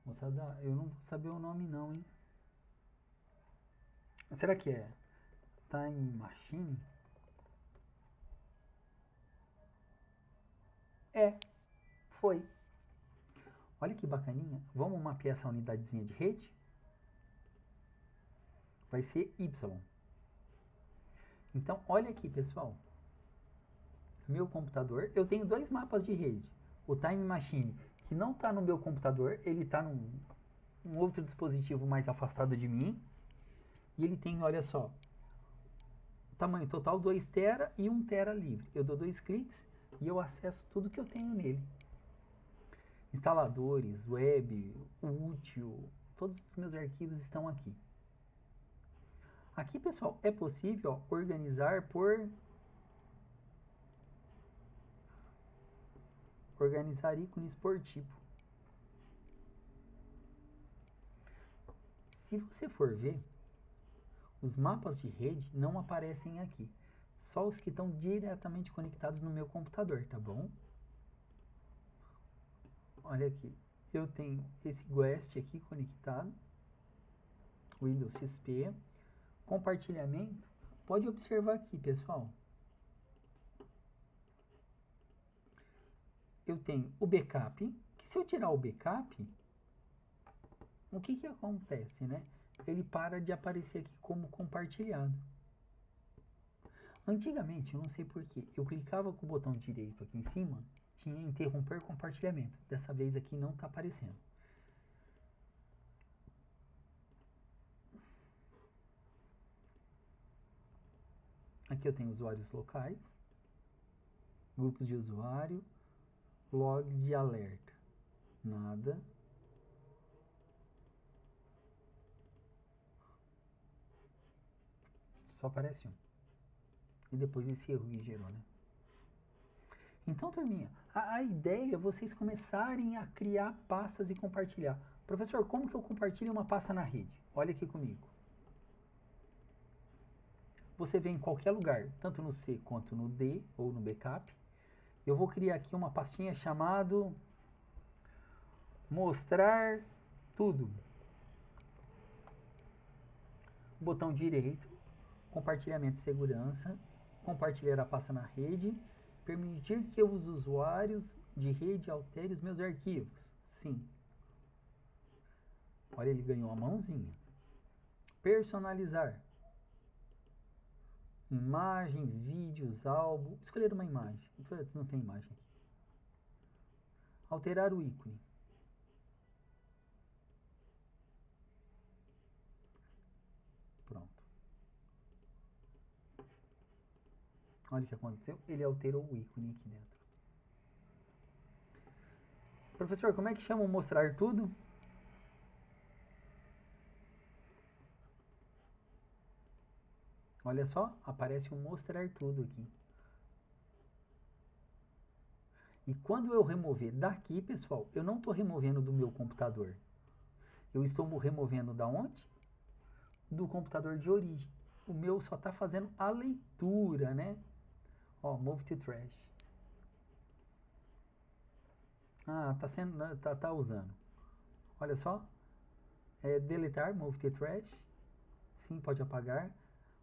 Moçada, eu não vou saber o nome não, hein? Será que é Time Machine? É, foi. Olha que bacaninha. Vamos mapear essa unidadezinha de rede? Vai ser Y. Então, olha aqui, pessoal. Meu computador, eu tenho dois mapas de rede. O Time Machine, que não está no meu computador, ele está num outro dispositivo mais afastado de mim. E ele tem, olha só, tamanho total 2 TB e 1 TB livre. Eu dou 2 cliques e eu acesso tudo que eu tenho nele. Instaladores, web, útil, todos os meus arquivos estão aqui. Aqui, pessoal, é possível organizar ícones por tipo. Se você for ver, os mapas de rede não aparecem aqui. Só os que estão diretamente conectados no meu computador, tá bom? Olha aqui, eu tenho esse Guest aqui conectado, Windows XP, compartilhamento, pode observar aqui, pessoal. Eu tenho o backup, que se eu tirar o backup, o que acontece, né? Ele para de aparecer aqui como compartilhado. Antigamente, eu não sei porquê, eu clicava com o botão direito aqui em cima, tinha interromper compartilhamento. Dessa vez aqui não está aparecendo. Aqui eu tenho usuários locais. Grupos de usuário, logs de alerta. Nada. Só aparece um. E depois esse erro que gerou, né? Então, turminha, a ideia é vocês começarem a criar pastas e compartilhar. Professor, como que eu compartilho uma pasta na rede? Olha aqui comigo. Você vem em qualquer lugar, tanto no C quanto no D ou no backup. Eu vou criar aqui uma pastinha chamado mostrar tudo. Botão direito, compartilhamento de segurança, compartilhar a pasta na rede, permitir que os usuários de rede alterem os meus arquivos. Sim. Olha, ele ganhou a mãozinha. Personalizar. Imagens, vídeos, álbum. Escolher uma imagem. Não tem imagem aqui. Alterar o ícone. Pronto. Olha o que aconteceu. Ele alterou o ícone aqui dentro. Professor, como é que chama o mostrar tudo? Olha só, aparece o mostrar tudo aqui. E quando eu remover daqui, pessoal, eu não estou removendo do meu computador. Eu estou removendo da onde? Do computador de origem. O meu só está fazendo a leitura, né? Ó, move to trash. Ah, tá usando. Olha só. Deletar, move to trash. Sim, pode apagar.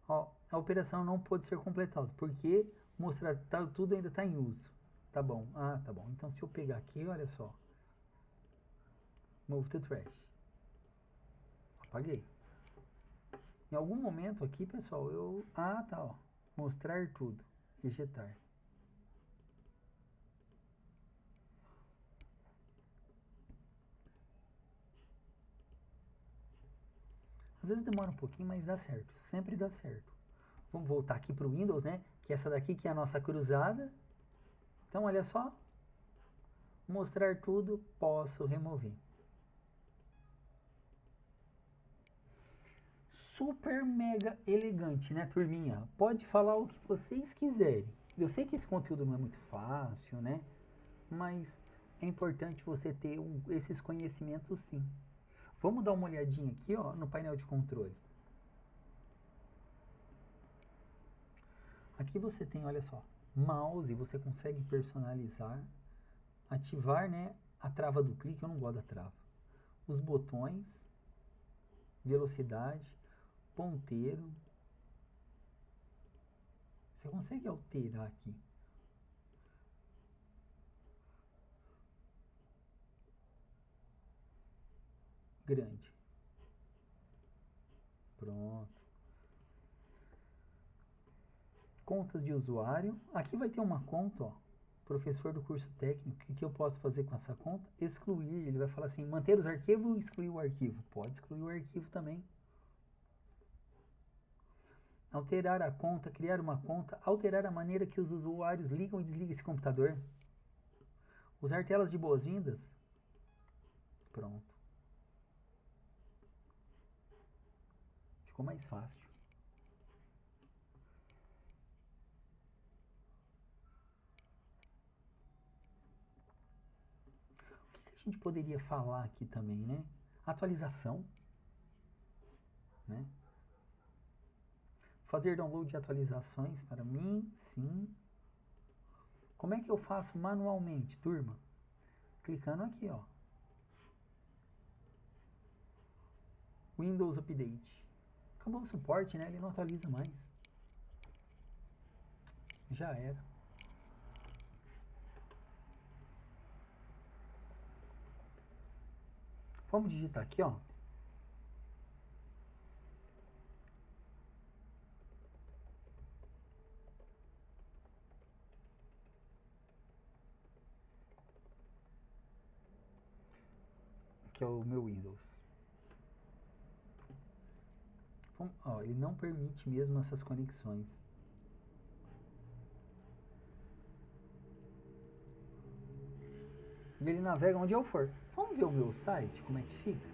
Ó, a operação não pode ser completada, porque mostrar tudo ainda está em uso. Tá bom. Ah, tá bom. Então, se eu pegar aqui, olha só. Move to trash. Apaguei. Em algum momento aqui, pessoal, Ah, tá, ó. Mostrar tudo. Ejetar. Às vezes demora um pouquinho, mas dá certo. Sempre dá certo. Vamos voltar aqui para o Windows, né? Que essa daqui que é a nossa cruzada. Então, olha só. Mostrar tudo, posso remover. Super mega elegante, né, turminha? Pode falar o que vocês quiserem. Eu sei que esse conteúdo não é muito fácil, né? Mas é importante você ter esses conhecimentos, sim. Vamos dar uma olhadinha aqui, ó, no painel de controle. Aqui você tem, olha só, mouse, você consegue personalizar, ativar, né, a trava do clique, eu não gosto da trava. Os botões, velocidade, ponteiro. Você consegue alterar aqui. Grande. Pronto. Contas de usuário. Aqui vai ter uma conta, ó. Professor do curso técnico. O que eu posso fazer com essa conta? Excluir. Ele vai falar assim, manter os arquivos ou excluir o arquivo? Pode excluir o arquivo também. Alterar a conta, criar uma conta, alterar a maneira que os usuários ligam e desligam esse computador. Usar telas de boas-vindas. Pronto. Ficou mais fácil. O que a gente poderia falar aqui também, né? Atualização, né? Fazer download de atualizações para mim, sim. Como é que eu faço manualmente, turma? Clicando aqui, ó. Windows Update. Acabou o suporte, né? Ele não atualiza mais. Já era. Vamos digitar aqui, ó. Que é o meu Windows. Ó, ele não permite mesmo essas conexões. E ele navega onde eu for. Vamos ver o meu site, como é que fica?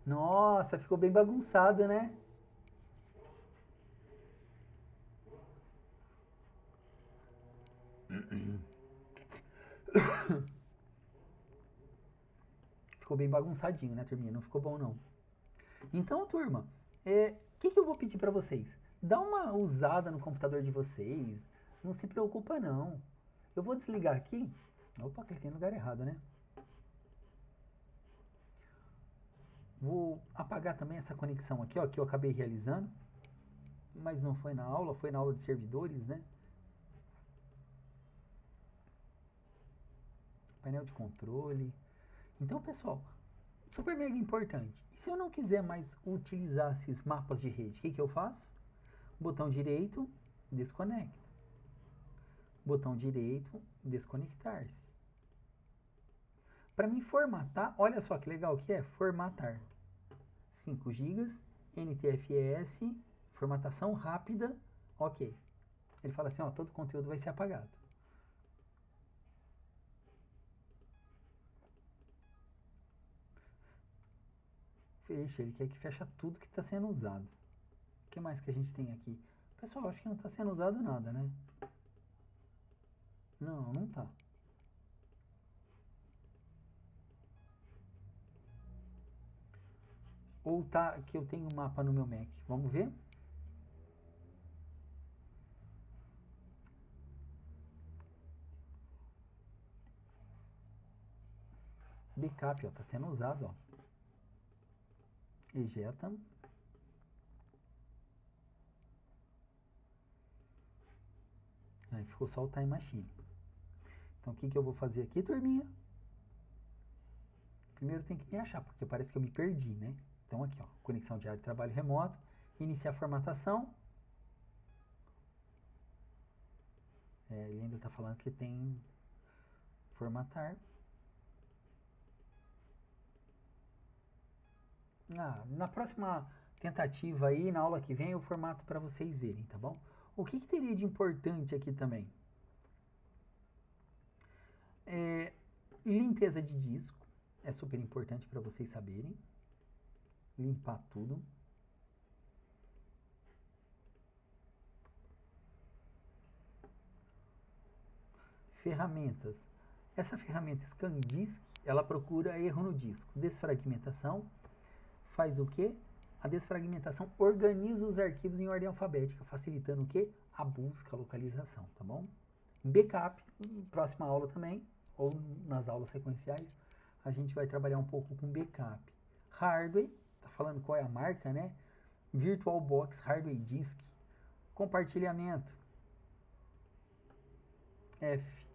Nossa, ficou bem bagunçado, né? Ficou bem bagunçadinho, né, turminha? Não ficou bom, não. Então, turma, o que eu vou pedir pra vocês? Dá uma usada no computador de vocês. Não se preocupa, não. Eu vou desligar aqui. Opa, cliquei no lugar errado, né? Vou apagar também essa conexão aqui, ó, que eu acabei realizando. Mas não foi na aula, foi na aula de servidores, né? Painel de controle. Então, pessoal, super mega importante. E se eu não quiser mais utilizar esses mapas de rede, o que eu faço? Botão direito, desconecta. Botão direito, desconectar-se. Para mim formatar, olha só que legal que é, formatar. 5 GB, NTFS, formatação rápida, ok. Ele fala assim, ó, todo o conteúdo vai ser apagado. Fecha, ele quer que feche tudo que está sendo usado. O que mais que a gente tem aqui? Pessoal, acho que não está sendo usado nada, né? Não, não tá. Ou tá que eu tenho um mapa no meu Mac. Vamos ver? Backup, ó, tá sendo usado, ó. Ejeta. Aí ficou só o Time Machine. Então o que eu vou fazer aqui, turminha? Primeiro tem que me achar, porque parece que eu me perdi, né? Então aqui, ó, conexão de área de trabalho remoto, iniciar a formatação. Ele ainda está falando que tem formatar. Na próxima tentativa aí, na aula que vem, eu formato para vocês verem, tá bom? O que teria de importante aqui também? Limpeza de disco. É super importante para vocês saberem. Limpar tudo. Ferramentas. Essa ferramenta ScanDisk, ela procura erro no disco. Desfragmentação faz o quê? A desfragmentação organiza os arquivos em ordem alfabética, facilitando o quê? A busca, a localização, tá bom? Backup, próxima aula também, ou nas aulas sequenciais, a gente vai trabalhar um pouco com backup. Hardware, tá falando qual é a marca, né? VirtualBox Hardware Disk. Compartilhamento. F.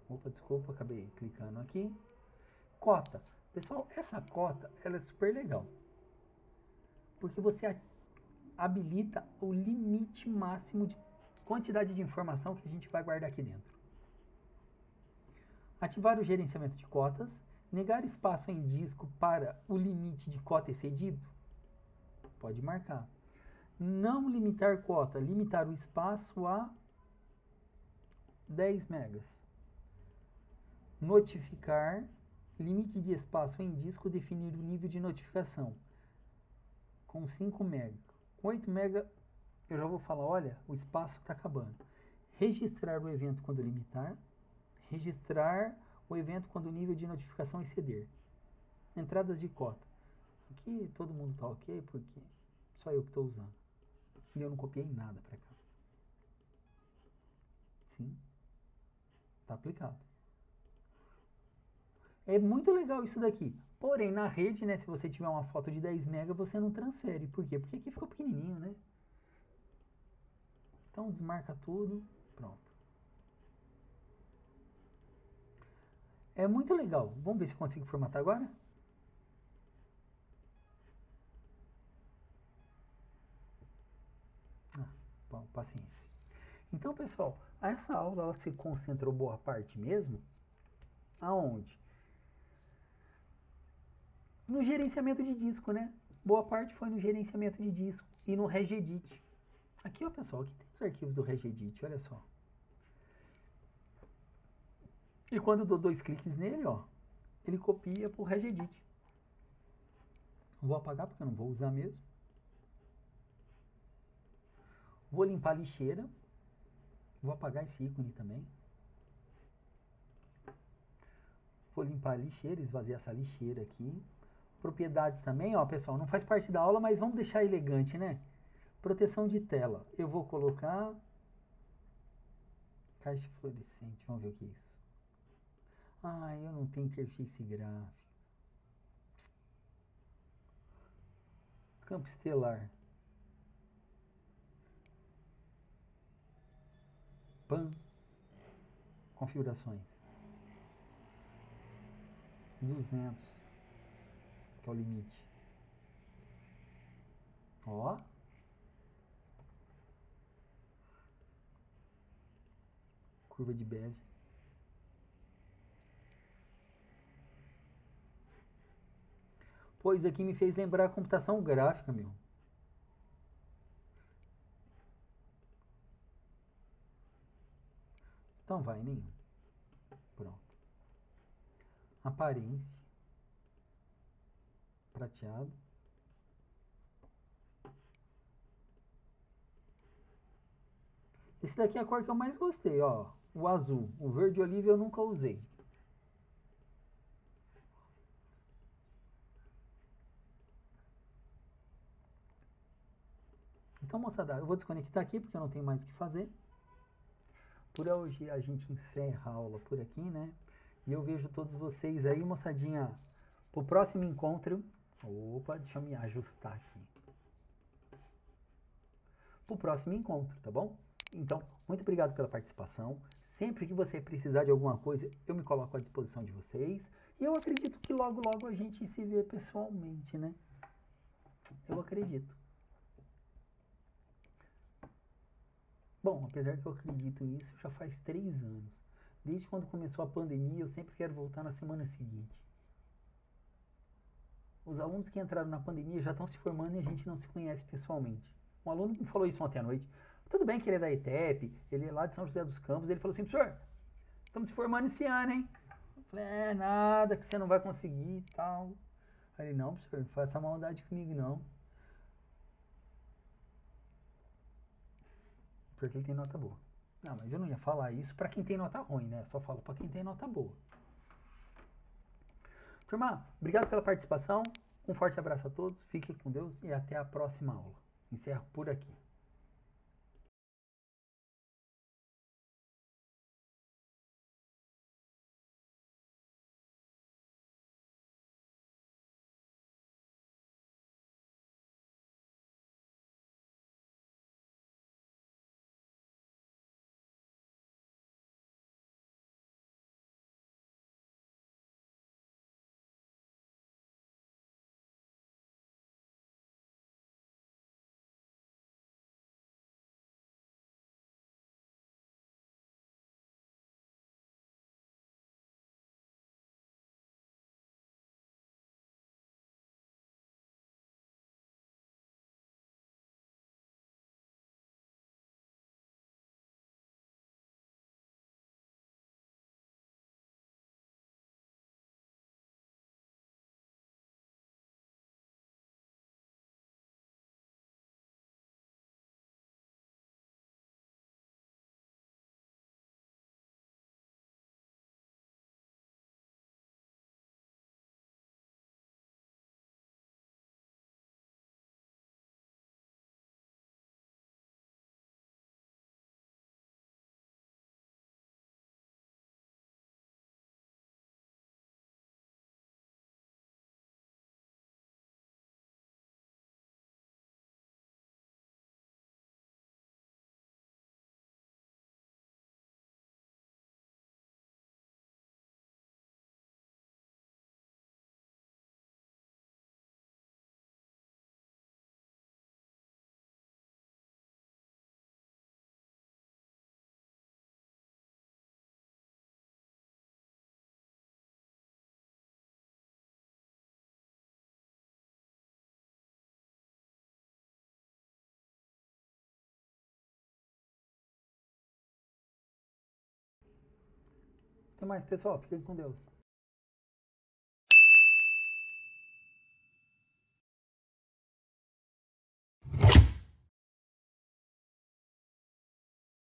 Opa, desculpa, acabei clicando aqui. Cota. Pessoal, essa cota, ela é super legal. Porque você habilita o limite máximo de quantidade de informação que a gente vai guardar aqui dentro. Ativar o gerenciamento de cotas. Negar espaço em disco para o limite de cota excedido. Pode marcar. Não limitar cota. Limitar o espaço a 10 megas. Notificar. Limite de espaço em disco, definir o nível de notificação. Com 5 MB. Com 8 MB, eu já vou falar, olha, o espaço está acabando. Registrar o evento quando limitar. Registrar o evento quando o nível de notificação exceder. Entradas de cota. Aqui todo mundo está ok, porque só eu que estou usando. E eu não copiei nada para cá. Sim. Está aplicado. É muito legal isso daqui. Porém, na rede, né, se você tiver uma foto de 10 MB, você não transfere. Por quê? Porque aqui ficou pequenininho, né? Então, desmarca tudo. Pronto. É muito legal. Vamos ver se eu consigo formatar agora? Bom, paciência. Então, pessoal, essa aula ela se concentrou boa parte mesmo aonde? No gerenciamento de disco, né? Boa parte foi no gerenciamento de disco e no Regedit. Aqui, ó, pessoal, aqui tem os arquivos do Regedit, olha só. E quando eu dou 2 cliques nele, ó, ele copia para o Regedit. Vou apagar porque eu não vou usar mesmo. Vou limpar a lixeira. Vou apagar esse ícone também. Vou limpar a lixeira, esvaziar essa lixeira aqui. Propriedades também, ó, pessoal, não faz parte da aula, mas vamos deixar elegante, né? Proteção de tela. Eu vou colocar caixa fluorescente. Vamos ver o que é isso. Ah, eu não tenho interface gráfica. Campo estelar. PAN. Configurações. 200. Que é o limite. Ó. Curva de Bézier. Pois aqui me fez lembrar a computação gráfica, meu. Então vai, Ninho. Pronto. Aparência. Prateado. Esse daqui é a cor que eu mais gostei, ó. O azul. O verde oliva eu nunca usei. Então, moçada, eu vou desconectar aqui porque eu não tenho mais o que fazer. Por hoje a gente encerra a aula por aqui, né? E eu vejo todos vocês aí, moçadinha, pro próximo encontro. Opa, deixa eu me ajustar aqui. Pro próximo encontro, tá bom? Então, muito obrigado pela participação. Sempre que você precisar de alguma coisa, eu me coloco à disposição de vocês. E eu acredito que logo, logo a gente se vê pessoalmente, né? Eu acredito. Bom, apesar que eu acredito nisso, já faz 3 anos. Desde quando começou a pandemia, eu sempre quero voltar na semana seguinte. Os alunos que entraram na pandemia já estão se formando e a gente não se conhece pessoalmente. Um aluno me falou isso ontem à noite. Tudo bem que ele é da ETEP, ele é lá de São José dos Campos. Ele falou assim, professor, estamos se formando esse ano, hein? Eu falei, nada, que você não vai conseguir e tal. Aí ele, não, professor, não faça maldade comigo, não. Porque ele tem nota boa. Não, mas eu não ia falar isso para quem tem nota ruim, né? Eu só falo para quem tem nota boa. Turma, obrigado pela participação. Um forte abraço a todos. Fiquem com Deus e até a próxima aula. Encerro por aqui. Até mais, pessoal. Fiquem com Deus.